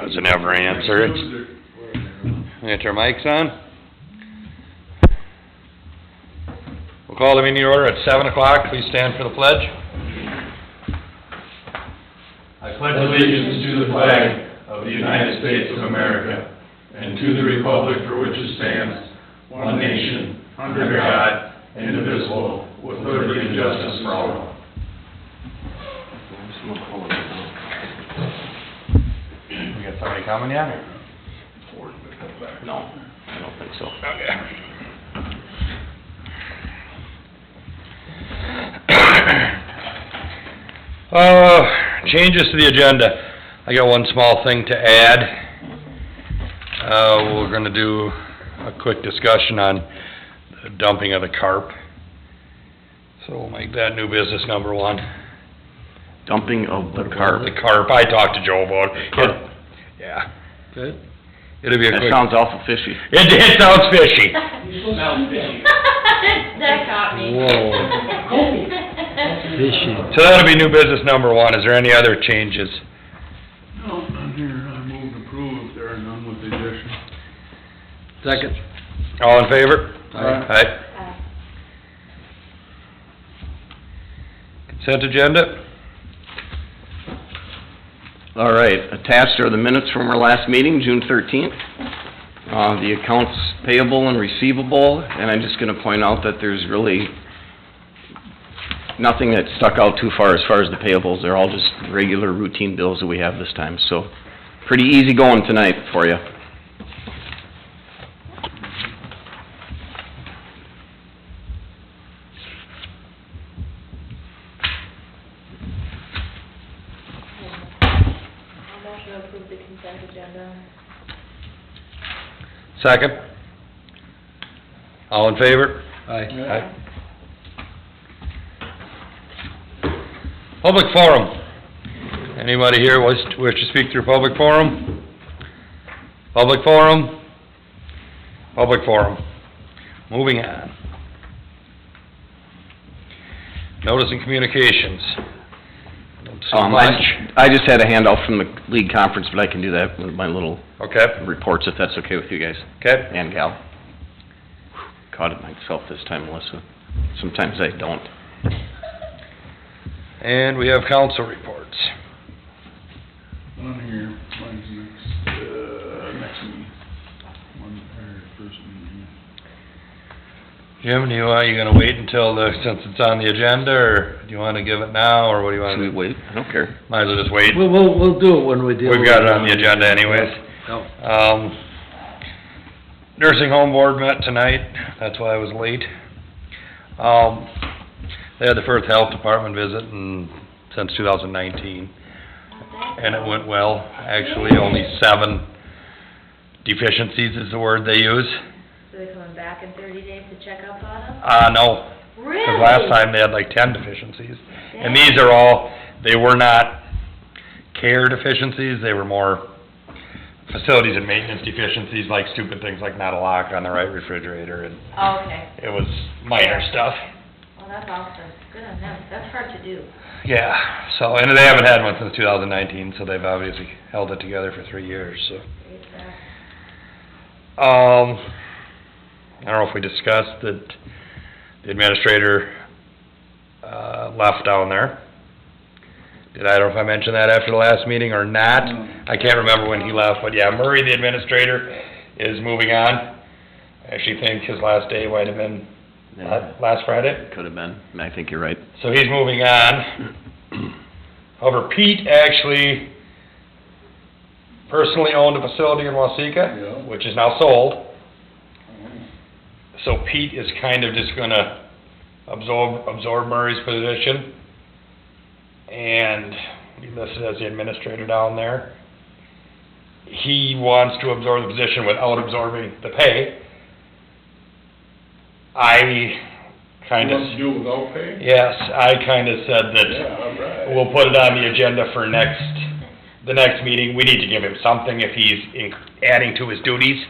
doesn't ever answer it. Get your mics on. We'll call the meeting order at 7 o'clock. Please stand for the pledge. I pledge allegiance to the flag of the United States of America and to the republic for which it stands, one nation, under God, indivisible, with liberty and justice for all. We got somebody coming yet? No, I don't think so. Okay. Changes to the agenda. I got one small thing to add. We're gonna do a quick discussion on the dumping of the carp. So we'll make that new business number one. Dumping of the carp. The carp, I talked to Joe about it. Yeah. Good. It'll be a That quick. sounds awful fishy. It sounds fishy. Smells fishy. That caught me. Whoa. Fishy. So that'll be new business number one. Is there any other changes? No, none here. I move to approve if there are none with the addition. Second. All in favor? Aye. Consent agenda? All right, attached are the minutes from our last meeting, June 13th. The accounts payable and receivable, and I'm just gonna point out that there's really nothing that stuck out too far as the payables. They're all just regular routine bills that we have this time, so pretty easy going tonight for you. Motion to approve the consent agenda. Second? All in favor? Aye. Public forum. Anybody here wish to speak through public forum? Public forum? Public forum. Moving on. Notice and communications. Don't see much. I just had a handout from the league conference, but I can do that with my little Okay, reports if that's okay with you guys okay. and gal. Caught it myself this time, Melissa. Sometimes I don't. And we have council reports. None here. Mine's next meeting. One, or first meeting. Jim, you gonna wait until since it's on the agenda, or do you wanna give it now, or what do you Should we wanna? wait? I don't care. Might as well just wait. We'll do it when we deal with it. We've got it on the agenda anyways. Yep. Nursing home board met tonight, that's why I was late. They had the first health department visit since 2019, and it went well. Actually, only 7 deficiencies is the word they use. So they're coming back in 30 days to check up on them? No, Really? because last time they had like 10 deficiencies. And these are all, they were not care deficiencies, they were more facilities and maintenance deficiencies, like stupid things like not a lock on the right refrigerator, and Oh, okay. it was minor stuff. Well, that's awesome. Good on them. That's hard to do. Yeah, so, and they haven't had one since 2019, so they've obviously held it together for 3 years, so. Great stuff. I don't know if we discussed that the administrator, left down there. I don't know if I mentioned that after the last meeting or not. I can't remember when he left, but yeah, Murray, the administrator, is moving on. I actually think his last day might have been last Friday. Could have been. I think you're right. So he's moving on. However, Pete actually personally owned a facility in Waseca, Yeah. which is now sold. So Pete is kind of just gonna absorb Murray's position. And he listed as the administrator down there. He wants to absorb the position without absorbing the pay. I kind You want to of, do it without pay? yes, I kind of said that Yeah, all right. we'll put it on the agenda for the next meeting. We need to give him something if he's adding to his duties.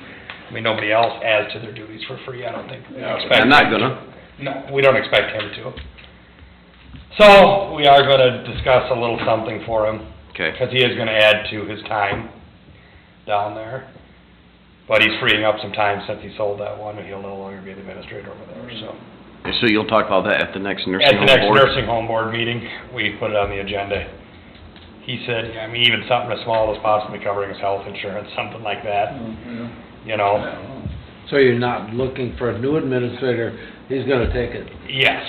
I mean, nobody else adds to their duties for free, I don't think. We Yeah, expect I'm not him gonna. to. No, we don't expect him to. So, we are gonna discuss a little something for him, Okay. because he is gonna add to his time. down there. But he's freeing up some time since he sold that one, and he'll no longer be the administrator over there, so. So you'll talk about that at the next nursing At home the next board? nursing home board meeting, we put it on the agenda. He said, I mean, even something as small as possibly covering his health insurance, something like that, you know? So you're not looking for a new administrator, he's gonna take it. Yes.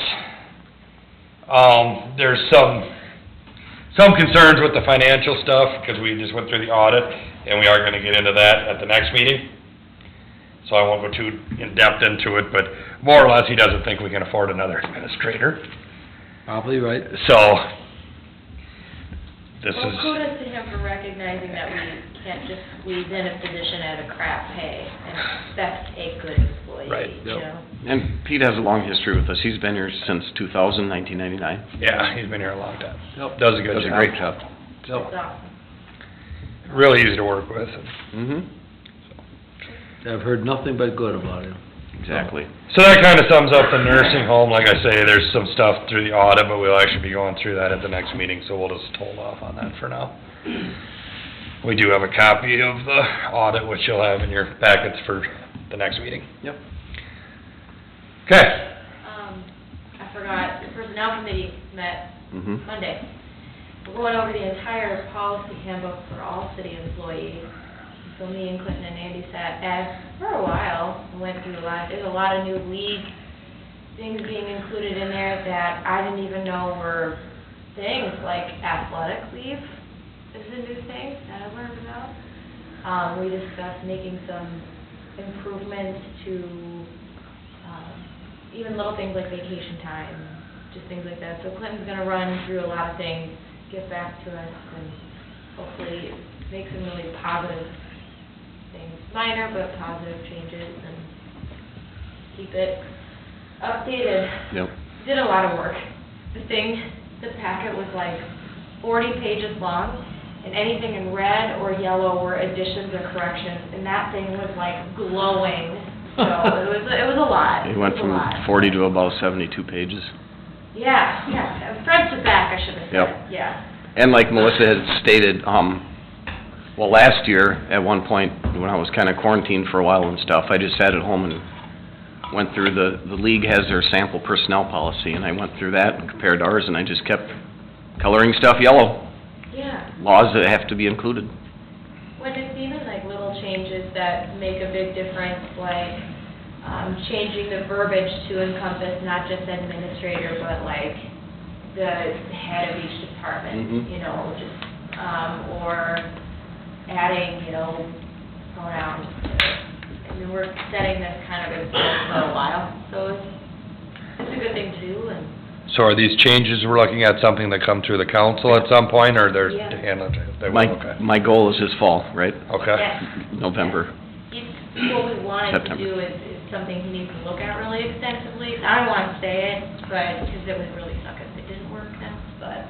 There's some concerns with the financial stuff, because we just went through the audit, and we are gonna get into that at the next meeting. So I won't go too in-depth into it, but more or less, he doesn't think we can afford another administrator. Probably right. So, this Well, is, kudos to him for recognizing that we can't just squeeze in a position at a crap pay and expect a good employee, Right, you yep. know? And Pete has a long history with us. He's been here since 2000, 1999. yeah, he's been here a long time. Yep. Does a good Does job. a great job. It's awesome. Really easy to work with. Mm-hmm. I've heard nothing but good about him. Exactly. So that kinda sums up the nursing home. Like I say, there's some stuff through the audit, but we'll actually be going through that at the next meeting, so we'll just hold off on that for now. We do have a copy of the audit, which you'll have in your packets for the next meeting. Yep. Okay. I forgot, the personnel committee met Mm-hmm. Monday. We're going over the entire policy handbook for all city employees. So me and Clinton and Andy sat for a while, and went through there's a lot of new league things being included in there that I didn't even know were things, like athletic leave is a new thing that I learned about. We discussed making some improvements to, even little things like vacation time, just things like that. So Clinton's gonna run through a lot of things, get back to us, and hopefully make some really positive things, minor but positive changes, and keep it updated. Yep. Did a lot of work. The packet was like 40 pages long, and anything in red or yellow were additions or corrections, and that thing was like glowing. So it was a lot. He went It was a from lot. 40 to about 72 pages. Yeah, front to back, I should have said, Yep. yeah. And like Melissa had stated, well, last year, at one point, when I was kind of quarantined for a while and stuff, I just sat at home and went through the league has their sample personnel policy, and I went through that and compared ours, and I just kept coloring stuff yellow. Yeah. Laws that have to be included. When it's even like little changes that make a big difference, like changing the verbiage to encompass not just administrator, but like the head of each department, Mhm. you know, just, or adding, you know, pronouns. I mean, we're setting this kind of for a while, so it's a good thing too, and So are these changes we're looking at something that come through the council at some point, or they're, Yeah. they will, okay? My goal is this fall, right? Okay. yes. November. What we wanted to September. do is something he needs to look at really extensively. I don't want to say it, but, because it would really suck if it didn't work then, but,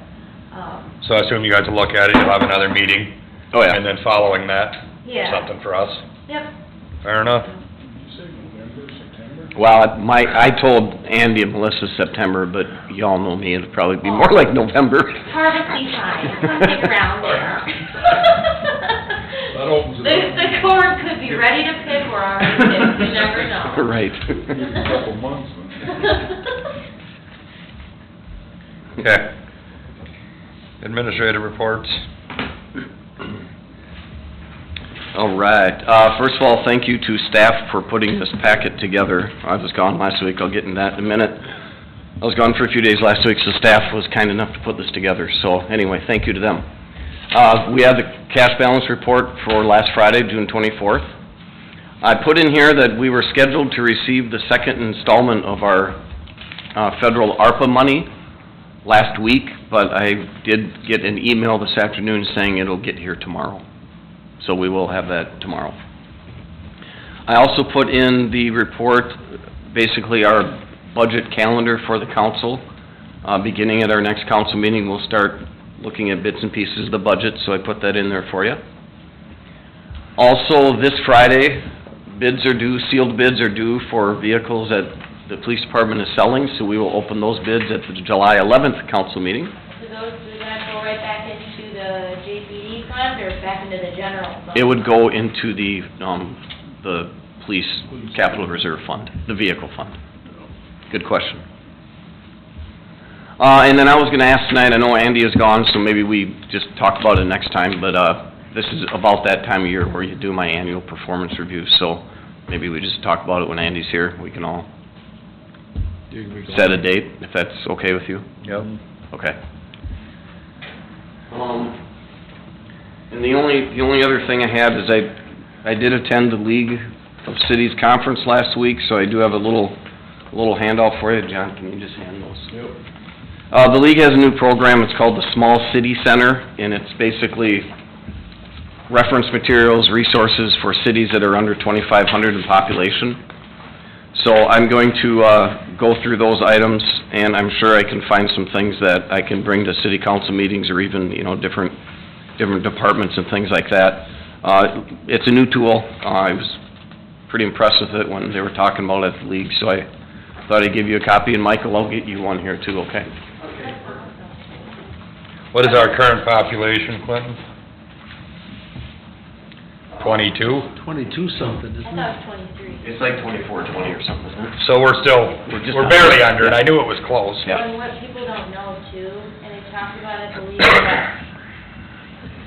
So I assume you guys will look at it, you'll have another meeting, Oh, yeah. and then following that, yeah. something for us. Yep. Fair enough. You said November, September? Well, I told Andy and Melissa September, but y'all know me, it'll probably be more like November. Harvesty time, something around there. That opens it up. The corn could be ready to pick or already picked, you never know. Right. A couple months then. Okay. Administrative reports. All right. First of all, thank you to staff for putting this packet together. I was gone last week, I'll get into that in a minute. I was gone for a few days last week, so staff was kind enough to put this together. So anyway, thank you to them. We have the cash balance report for last Friday, June 24th. I put in here that we were scheduled to receive the second installment of our federal ARPA money last week, but I did get an email this afternoon saying it'll get here tomorrow. So we will have that tomorrow. I also put in the report, basically our budget calendar for the council. Beginning at our next council meeting, we'll start looking at bits and pieces of the budget, so I put that in there for you. Also, this Friday, sealed bids are due for vehicles that the police department is selling, so we will open those bids at the July 11th council meeting. So those, do that go right back into the JPD fund or back into into the general fund? It would go into the police capital reserve fund, the vehicle fund. Good question. And then I was gonna ask tonight, I know Andy is gone, so maybe we just talk about it next time, but, this is about that time of year where you do my annual performance review, so maybe we just talk about it when Andy's here. We can all set a date, if that's okay with you. Yep. Okay. And the only other thing I had is I did attend the League of Cities Conference last week, so I do have a little handout for you. John, can you just hand those? Yep. The league has a new program, it's called the Small City Center, and it's basically reference materials, resources for cities that are under 2,500 in population. So I'm going to go through those items, and I'm sure I can find some things that I can bring to city council meetings or even, different departments and things like that. It's a new tool. I was pretty impressed with it when they were talking about it at the league, so I thought I'd give you a copy, and Michael, I'll get you one here too, okay? What is our current population, Clinton? 22? 22 something, I isn't thought it? it was 23. It's like 2420 or something, isn't it? So we're barely under it, I knew it was close. Yeah. And what people don't know too, and they talked about it, believe that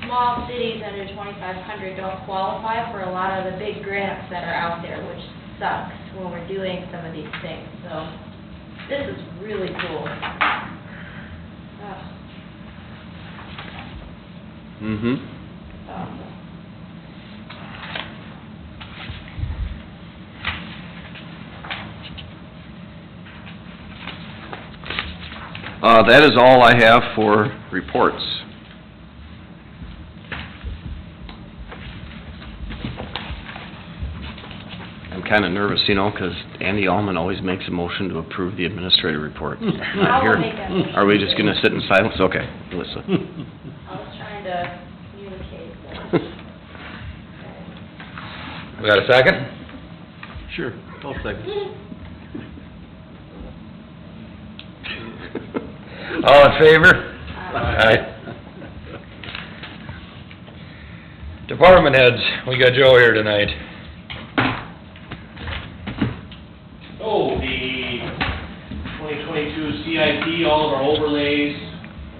small cities under 2,500 don't qualify for a lot of the big grants that are out there, which sucks when we're doing some of these things, so this is really cool. Mm-hmm. Awesome. That is all I have for reports. I'm kinda nervous, because Andy Allman always makes a motion to approve the administrative report. I will make that motion. Are we just gonna sit in silence? Okay, Melissa. I was trying to communicate, but... We got a second? Sure, 12 seconds. All in favor? Aye. Department heads, we got Joe here tonight. Oh, the 2022 CIP, all of our overlays,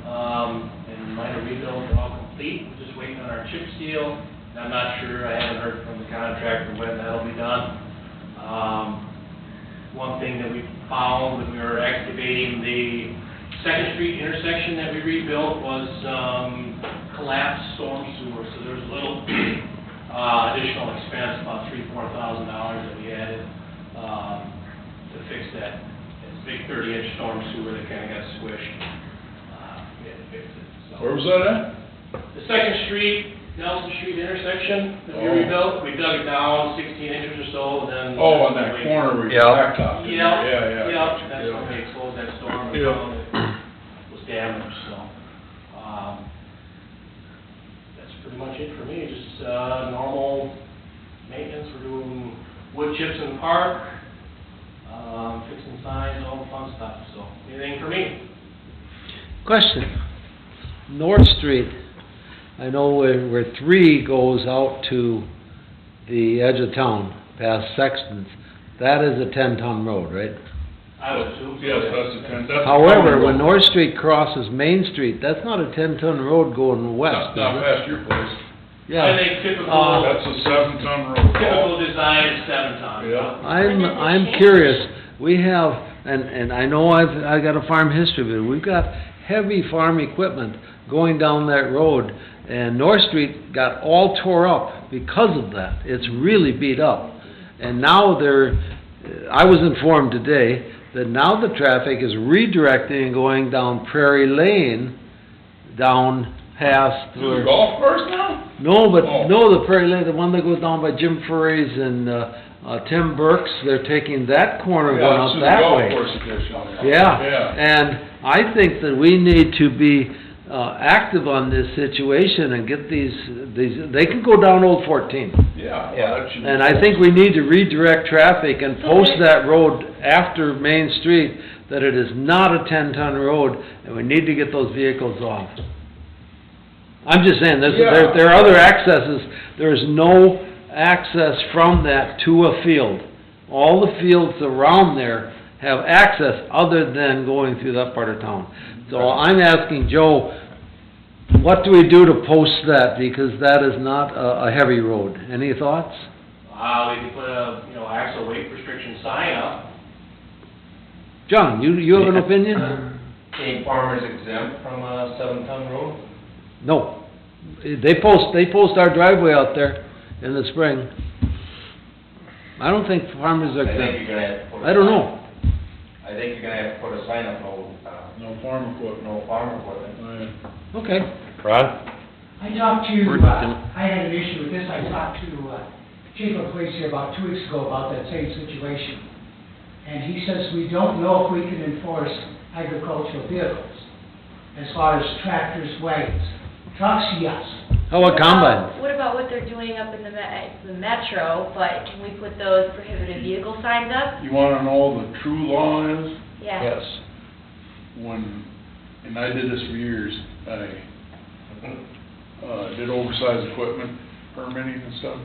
and minor rebuilds are all complete. We're just waiting on our chip seal. And I'm not sure, I haven't heard from the contractor when that'll be done. One thing that we found when we were excavating the Second Street intersection that we rebuilt was, collapsed storm sewer. So there's a little, additional expense, about $3,000-4,000 that we added, to fix that. It's a big 30-inch storm sewer that kinda got squished. We had to fix it, so. Where was that at? The Second Street, Nelson Street intersection that we Oh. rebuilt, we dug it down 16 inches or so, then. Oh, on that corner where you Yeah. blacktopped it. Yeah, Yeah. yeah, that's when we exposed that storm and Yeah. found it was damaged, so. That's pretty much it for me, just, normal maintenance, we're doing wood chips in the park, fixing signs, all the fun stuff, so, anything for me? Question, North Street, I know where 3 goes out to the edge of town, past Sexton's, that is a 10-ton road, right? I would assume so. Yes, that's a 10, that's a. However, common when road. North Street crosses Main Street, that's not a 10-ton road going west, Not is not it? past your place. I Yeah, think typical, That's a 7-ton road. typical design, 7 ton. Yeah. I'm curious, we have, and I know I got a farm history, but we've got heavy farm equipment going down that road, and North Street got all tore up because of that. It's really beat up. And now I was informed today that now the traffic is redirecting and going down Prairie Lane, down past To the where... golf course now? No, but, Oh. no, the Prairie Lane, the one that goes down by Jim Furry's and, Tim Burke's, they're taking that corner Yeah, going it's out to the that golf way. course edition. Yeah, Yeah. and I think that we need to be, active on this situation and get these, they can go down Old 14. Yeah. well, Yeah. that should be And I think we need to redirect traffic and post that road after Main Street, that it is not a 10-ton road, and we need to get those vehicles off. I'm just saying, Yeah. there are other accesses, there's no access from that to a field. All the fields around there have access other than going through that part of town. So I'm asking Joe, what do we do to post that, because that is not a heavy road? Any thoughts? We could put a, axle weight restriction sign up. John, you have an opinion? Ain't farmers exempt from a 7-ton road? No. They post our driveway out there in the spring. I don't think farmers are I think exempt. you're gonna have to put a I don't sign- know. I think you're gonna have to put a sign up, No farm equipment. no farm equipment. Okay. Ron? I talked to, We're- I had an issue with this, I talked to, Chief of Police here about 2 weeks ago about that same situation. And he says we don't know if we can enforce agricultural vehicles, as far as tractors, wagons. Trucks, yes. How about combines? What about what they're doing up in the metro, but can we put those prohibited vehicle signs up? You wanna know the true law is? Yeah. And I did this for years, I, did oversized equipment permitting and stuff.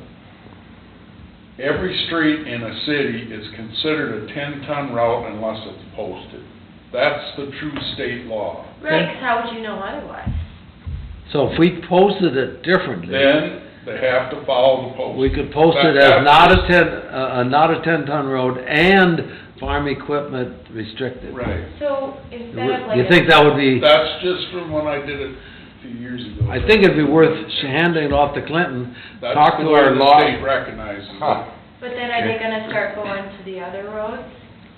Every street in a city is considered a 10-ton route unless it's posted. That's the true state law. Right, 'cause how would you know otherwise? So if we posted it differently, Then they have to follow the post. we could post it That- as not a 10-ton road and farm equipment restricted. Right. So instead of like. You think that would be, That's just from when I did it a few years ago. I think it'd be worth handing it off to Clinton, That's talk the to way our the law. state recognizes it. But then are they gonna start going to the other roads?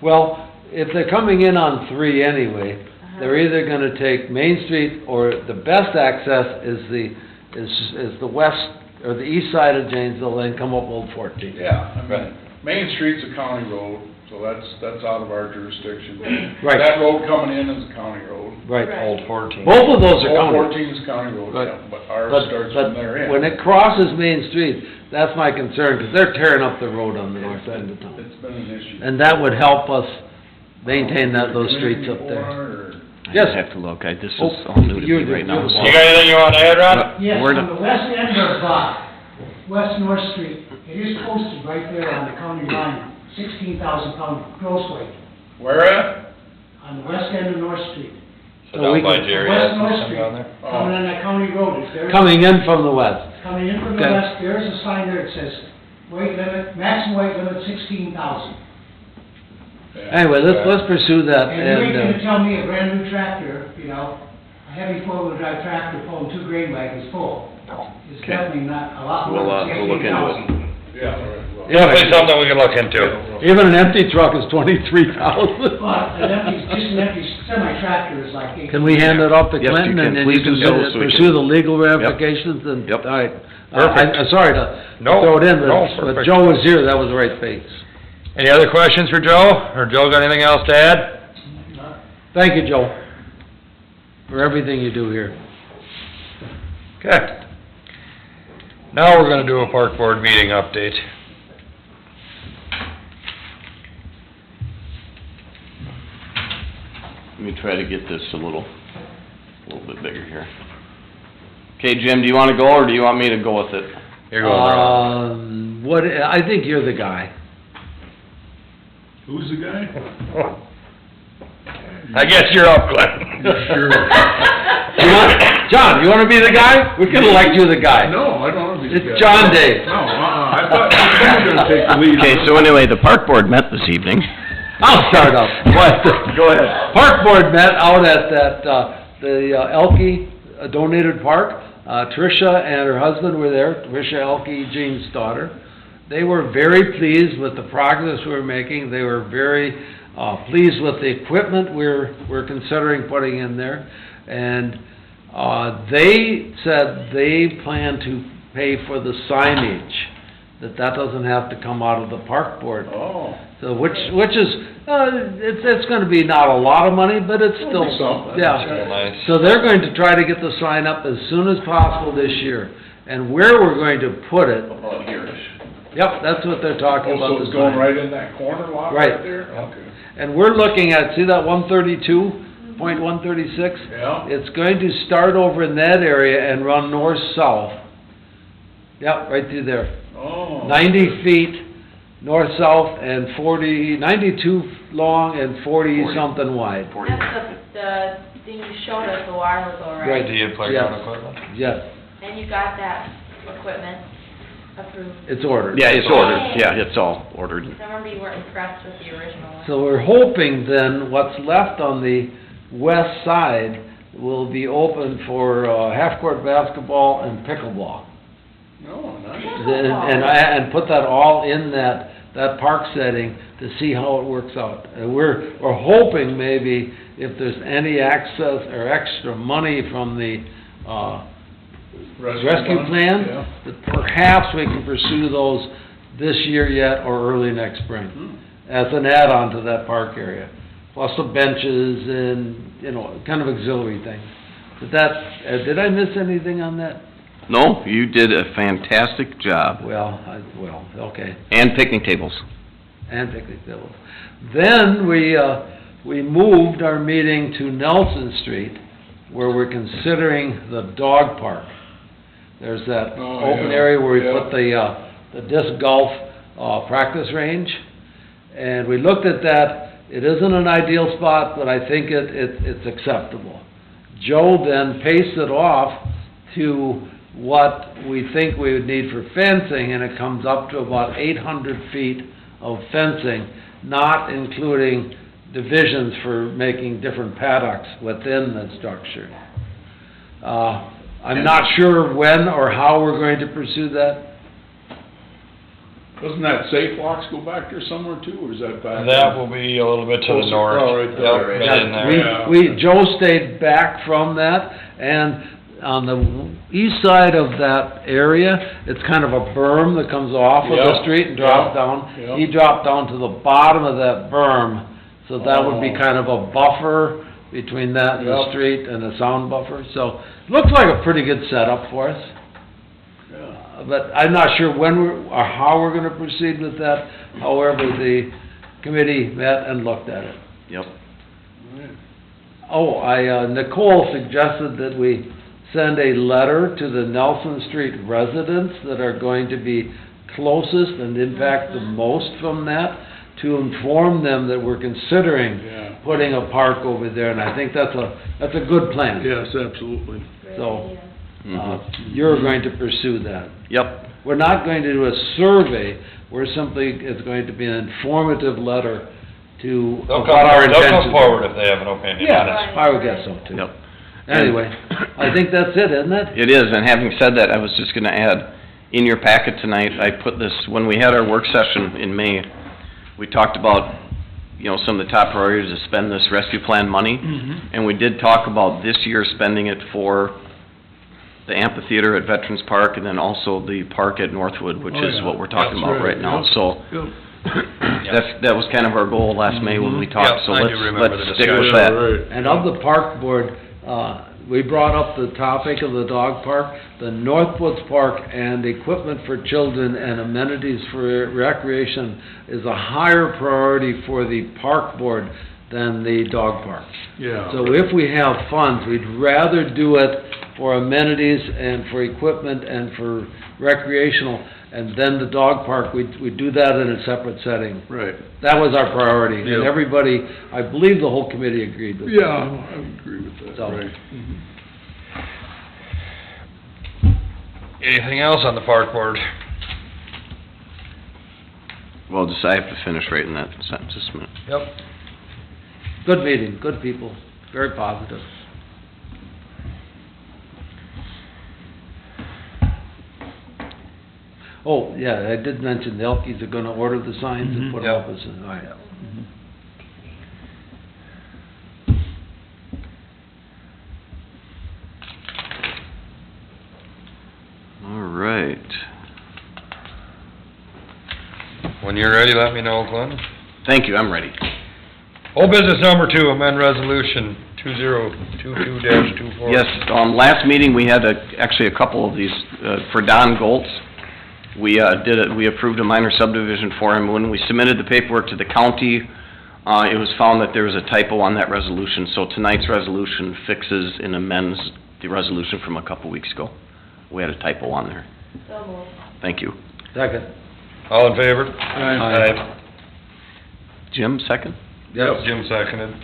Well, if they're coming in on 3 anyway, Uh-huh. they're either gonna take Main Street, or the best access is the west, or the east side of Janesville, then come up Old 14. Yeah, I mean, Main Street's a county road, so that's out of our jurisdiction. Right. That road coming in is a county road. Right. Right. Old 14. Both of those are Old county. 14 is county road, Right. yeah, but ours But, starts from there but in. when it crosses Main Street, that's my concern, because they're tearing up the road on the north end of town. It's been an issue. And that would help us maintain those streets up there. Or- I Yes. just have to look, this is Oh, all new to you're me the- right now. you're the so- boss. You got anything you wanna add, Ron? Yes, Where on the- the west end of, West North Street, it is posted right there on the county line, 16,000 pound gross weight, Where at? on the west end of North Street. So Well, we down by can- Jerry, West has North some Street, down there? coming on that county road, if there's, Coming in from the west. coming in from the Okay. west, there's a sign there that says, weight limit, maximum weight limit 16,000. Yeah. Anyway, let's pursue that, And you ain't and, gonna tell me a brand new tractor, a heavy four-wheel drive tractor pulling 2 grain wagons full, is Okay. definitely not a lot more We'll, than we'll look into 16,000. Yeah, all right, well. Definitely something we can look into. even an empty truck is 23,000. But just an empty semi-tractor is like 18. Can we hand it off to Yes, you Clinton, can. and then Please you can do so, so we pursue can- the legal ramifications, and, Yep. all right. Perfect. I'm sorry to No, throw it in, no, but perfect. Joe was here, that was the right pace. Any other questions for Joe? Or Joe got anything else to add? Thank you, Joe, for everything you do here. Okay. Now we're gonna do a park board meeting update. Let me try to get this a little bit bigger here. Okay, Jim, do you wanna go, or do you want me to go with it? You're going around. I think you're the guy. Who's the guy? I guess you're up, Glenn. Sure. John, you wanna be the guy? We can elect you the guy. No, I don't want to be the guy. It's John Day. No, I thought you were gonna take the lead. Okay, so anyway, the park board met this evening. I'll start up. What? Go ahead. Park board met out at the Elke donated park. Tricia and her husband were there, Tricia Elke, Jean's daughter. They were very pleased with the progress we were making. They were very pleased with the equipment we're considering putting in there. And they said they plan to pay for the signage, that doesn't have to come out of the park board. Oh. So which is, it's gonna be not a lot of money, but it's still, It'll be something. yeah. Still nice. So they're going to try to get the sign up as soon as possible this year. And where we're going to put it, About here-ish. yep, that's what they're talking Oh, about. so the it's going sign. right in that corner lot Right. right there? Okay. And we're looking at, see that 132 .136? Yeah. It's going to start over in that area and run north-south. Yep, right through there. Oh. 90 feet north-south and 92 long and 40-something wide. That's the thing you showed us a while ago, Right. right? Do you playground equipment? Yes, And you got that equipment approved. it's ordered. Yeah, it's ordered, yeah, it's all ordered. I remember you weren't impressed with the original one. So we're hoping then what's left on the west side will be open for half-court basketball and pickleball. Oh, nice. And put that all in that park setting to see how it works out. And we're hoping maybe if there's any access or extra money from the, rescue fund? plan, Yeah. that perhaps we can pursue those this year yet or early next spring, as an add-on to that park area. Plus the benches and, kind of auxiliary things. Did I miss anything on that? No, you did a fantastic job. Well, okay. And picnic tables. And picnic tables. Then we moved our meeting to Nelson Street, where we're considering the dog park. There's that Oh, open yeah, area where we yeah. put the disc golf, practice range. And we looked at that. It isn't an ideal spot, but I think it's acceptable. Joe then paced it off to what we think we would need for fencing, and it comes up to about 800 feet of fencing, not including divisions for making different paddocks within the structure. I'm not sure when or how we're going to pursue that. Doesn't that safe locks go back there somewhere too, or is that back? That will be a little bit to the Closer. north. Oh, right there. Yep, right in there. Yeah. Joe stayed back from that, and on the east side of that area, it's kind of a berm that comes off of the Yeah, street and drops yeah, down. yeah. He dropped down to the bottom of that berm, so that would be Oh. kind of a buffer between that and the Yep. street and a sound buffer. So, looks like a pretty good setup for us. Yeah. But I'm not sure when or how we're gonna proceed with that. However, the committee met and looked at it. Yep. Oh, Nicole suggested that we send a letter to the Nelson Street residents that are going to be closest and impact the most from that, to inform them that we're considering Yeah. putting a park over there, and I think that's a good plan. Yes, absolutely. Great So- idea. You're going to pursue that. Yep, We're not going to do a survey, it's going to be an informative letter to They'll what our come, they'll intentions come are. forward if they have an opinion on it. Yeah, I would guess so too. yep. Anyway, I think that's it, isn't it? It is, and having said that, I was just gonna add, in your packet tonight, I put this, when we had our work session in May, we talked about, some of the top priorities to spend this rescue plan money. And we did talk about this year spending it for the amphitheater at Veterans Park, and then also the park at Northwood, which Oh, is yeah. what we're talking That's about right, right now. yep. So, that was kind of our goal last May when we talked, Yep, so I do remember the let's stick with discussion. that. Right. And of the park board, we brought up the topic of the dog park, the Northwoods Park, and equipment for children and amenities for recreation is a higher priority for the park board than the dog park. Yeah. So if we have funds, we'd rather do it for amenities and for equipment and for recreational, and then the dog park, we do that in a separate setting. Right. That was our priority, and Yep. everybody, I believe the whole committee agreed with that. Yeah, I would agree with that, So- right. Anything else on the park board? Well, I have to finish writing that sentence just a minute. Yep. Good meeting, good people, very positive. Oh, yeah, I did mention the Elkies are gonna order the signs and put them up as, all right. All right. When you're ready, let me know, Glenn. Thank you, I'm ready. Old business number 2, amend resolution 2022-24. Yes, last meeting, we had actually a couple of these, for Don Goltz. We approved a minor subdivision for him. When we submitted the paperwork to the county, It was found that there was a typo on that resolution, so tonight's resolution fixes and amends the resolution from a couple weeks ago. We had a typo on there. So moved. Thank you. Second. All in favor? Aye. Jim, second? Yep, Jim seconded.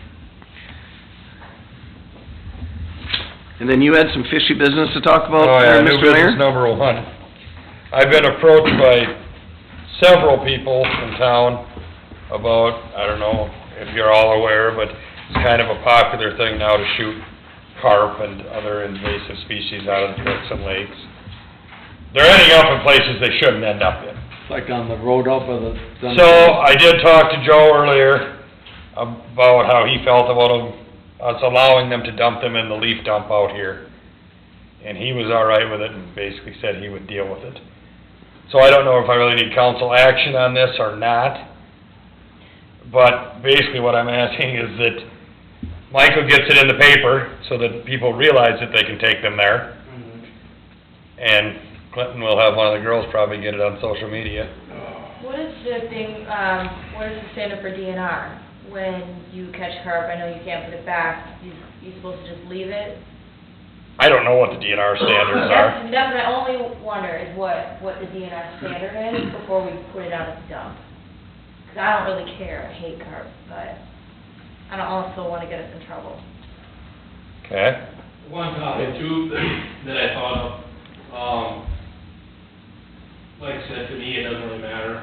And then you had some fishy business to talk about, Oh, yeah, there, new Mr. Mayor? business number one. I've been approached by several people in town about, I don't know if you're all aware, but it's kind of a popular thing now to shoot carp and other invasive species out of the creeks and lakes. They're ending up in places they shouldn't end up in. Like on the road up of the... So, I did talk to Joe earlier about how he felt about us allowing them to dump them in the leaf dump out here. And he was all right with it and basically said he would deal with it. So I don't know if I really need council action on this or not. But basically what I'm asking is that Michael gets it in the paper so that people realize that they can take them there. And Clinton will have one of the girls probably get it on social media. What is the thing, what is the standard for DNR? When you catch carp, I know you can't put it back, you supposed to just leave it? I don't know what the DNR standards are. That's my only wonder, is what the DNR standard is before we put it out at the dump. Because I don't really care, I hate carp, but I don't also want to get us in trouble. Okay. One topic too that I thought of, like I said, to me, it doesn't really matter.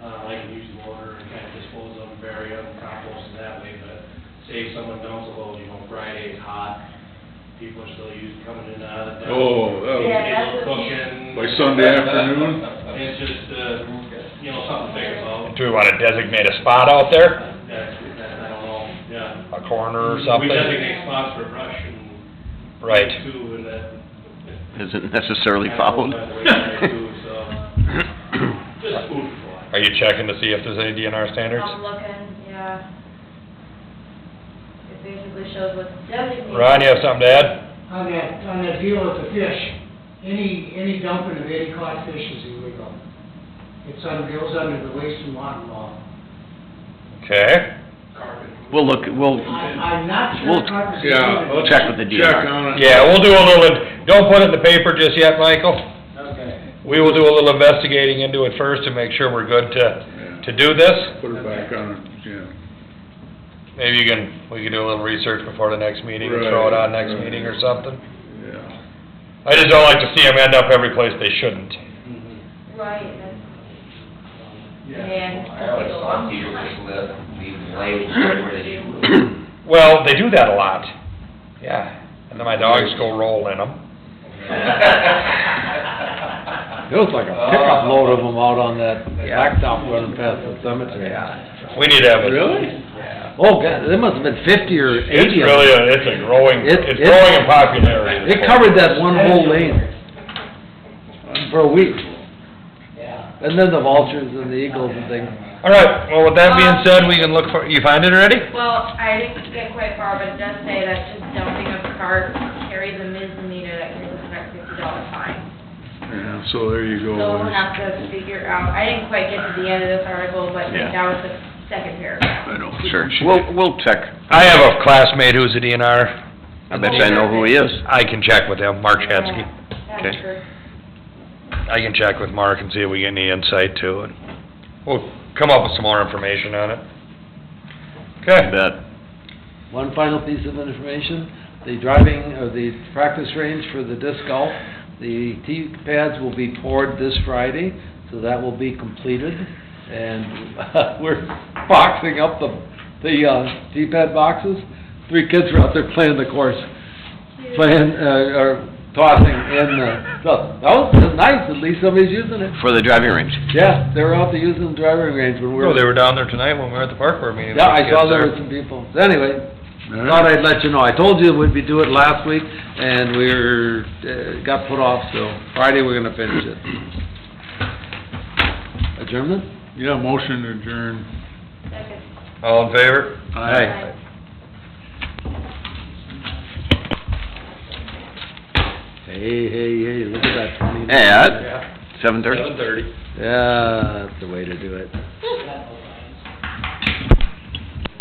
I can use the water and kind of dispose of them, bury them, compost them that way, but say if someone dumps a load, Friday is hot, people are still coming in and out of the dump. Oh, that'll- Yeah, that's People what- cooking. By Sunday afternoon? It's just, something to think about. Do we want to designate a spot out there? That's, I don't know, yeah. A corner or something? We designate spots for brush and. Right. Too, and that. Isn't necessarily followed. Just food for thought. Are you checking to see if there's any DNR standards? I'm looking, yeah. It basically shows what's designated. Ron, you have something to add? On that deal with the fish, any dumping of any caught fish is illegal. It goes under the waste and water law. Okay. We'll look, I'm not sure. We'll- carp is Yeah, included. let's Check with the DNR. check on it. Yeah, we'll do a little, don't put it in the paper just yet, Michael. Okay. We will do a little investigating into it first to make sure we're good to do this. Put it back on it, yeah. Maybe we can do a little research before the next meeting and throw it on next meeting or something. Yeah. I just don't like to see them end up every place they shouldn't. Right, and. I always thought people just leave labels where they shoot. Well, they do that a lot. Yeah. And then my dogs go roll in them. It was like a pickup load of them out on that blacktop running past the cemetery. We need to have a... Really? Oh, God, there must have been 50 or 80 It's of them. really it's a growing, It- it's growing in popularity. It covered that one whole lane for a week. And then the vultures and the eagles and things. All right, well, with that being said, we can look for, you find it already? Well, I didn't get quite far, but it does say that just dumping of cart carries a misdemeanor that carries a $150 fine. Yeah, so there you go. So we'll have to figure out, I didn't quite get to the end of this article, but Yeah. that was the second paragraph. I know. sure, we'll check. I have a classmate who's a DNR. I bet you I know who he is. I can check with him, Mark Chansky. That's Okay. true. I can check with Mark and see if we get any insight too, and we'll come up with some more information on it. I Okay. bet. One final piece of information, the practice range for the disc golf, the tee pads will be poured this Friday, so that will be completed. And we're boxing up the tee pad boxes. 3 kids were out there playing the course, or tossing in the stuff. That was nice, at least somebody's using it. For the driving range. Yeah, they were out there using the driving range when we were... Oh, they were down there tonight when we were at the park board meeting. Yeah, I saw Kids there were some people. So anyway, thought I'd let you know. I told you we'd do it last week, and got put off, so Friday we're gonna finish it. Adjournment? Yeah, motion to adjourn. Second. All in favor? Aye. Hey, look at that 20. At 7:30? 7:30. Yeah, that's the way to do it.